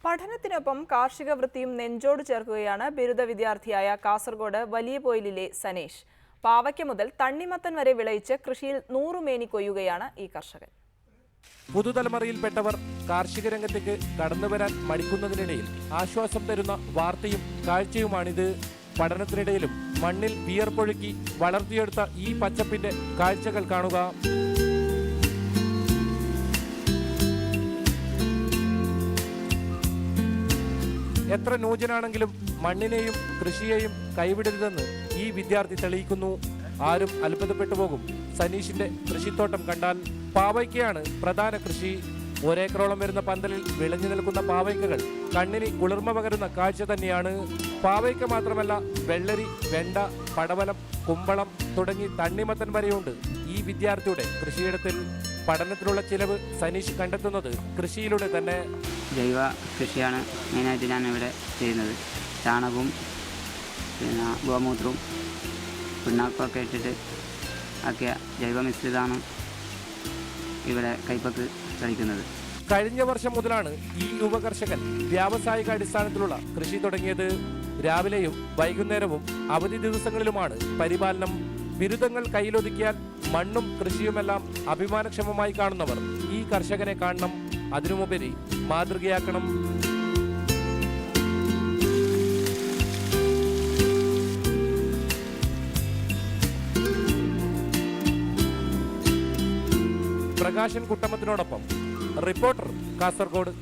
പഠനത്തിനൊപ്പം കാർഷിക വൃത്തിയും നെഞ്ചോട് ചേർക്കുകയാണ് ബിരുദ വിദ്യാർത്ഥിയായ കാസർഗോഡ് വലിയ പോയിലിലെ സനേഷ്. പാവയ്ക്ക മുതൽ തണ്ണിമത്തൻ വരെ വിളയിച്ച് കൃഷിയിൽ 100 മേനി കൊയ്യുകയാണ് ഈ കർഷകൻ. പുതുതലമുറയിൽപ്പെട്ടവർ കാർഷിക രംഗത്തേക്ക് കടന്നുവരാൻ മടിക്കുന്നതിനിടയിൽ ആശ്വാസം തരുന്ന വാർത്തയും കാഴ്ചയുമാണിത്. പഠനത്തിനിടയിലും മണ്ണിൽ വിയർപ്പൊഴുക്കി വളർത്തിയെടുത്ത ഈ പച്ചപ്പിന്റെ കാഴ്ചകൾ കാണുക. എത്ര നൂജനാണെങ്കിലും മണ്ണിനെയും കൃഷിയെയും കൈവിടരുതെന്ന് ഈ വിദ്യാർത്ഥി തെളിയിക്കുന്നു. ആരും അത്ഭുതപ്പെട്ടു പോകും സനീഷിന്റെ കൃഷിത്തോട്ടം കണ്ടാൽ. പാവയ്ക്കയാണ് പ്രധാന കൃഷി. 1 ഏക്കറോളം വരുന്ന പന്തലിൽ വിളഞ്ഞു നിൽക്കുന്ന പാവയ്ക്കകൾ കണ്ണിന് കുളിർമ പകരുന്ന കാഴ്ച തന്നെയാണ്. പാവയ്ക്ക മാത്രമല്ല, വെള്ളരി, വെണ്ട, പടവലം, കുമ്പളം തുടങ്ങി തണ്ണിമത്തൻ വരെയുണ്ട് ഈ വിദ്യാർത്ഥിയുടെ കൃഷിയിടത്തിൽ. പഠനത്തിനുള്ള ചിലവ് സനീഷ് കണ്ടെത്തുന്നത് കൃഷിയിലൂടെ തന്നെ. ജൈവ കൃഷിയാണ് മെയിനായിട്ട് ഞാൻ ഇവിടെ ചെയ്യുന്നത്. ചാണകവും പിന്നെ ഗോമൂത്രവും പിണ്ണാക്കൊക്കെ ഇട്ടിട്ട് ആക്കിയ ജൈവ മിശ്രിതമാണ് ഇവിടെ കൈപ്പക്ക് കളിക്കുന്നത്. കഴിഞ്ഞ വർഷം മുതലാണ് ഈ യുവകർഷകൻ വ്യാവസായിക അടിസ്ഥാനത്തിലുള്ള കൃഷി തുടങ്ങിയത്. രാവിലെയും വൈകുന്നേരവും അവധി ദിവസങ്ങളിലുമാണ് പരിപാലനം. ബിരുദങ്ങൾ കയ്യിലൊതുക്കിയാൽ മണ്ണും കൃഷിയുമെല്ലാം അഭിമാനക്ഷമമായി കാണുന്നവർ ഈ കർഷകനെ കാണണം. അതിനുമുപരി മാതൃകയാക്കണം. പ്രകാശൻ കുട്ടമത്തിനോടൊപ്പം റിപ്പോർട്ടർ, കാസർഗോഡ്.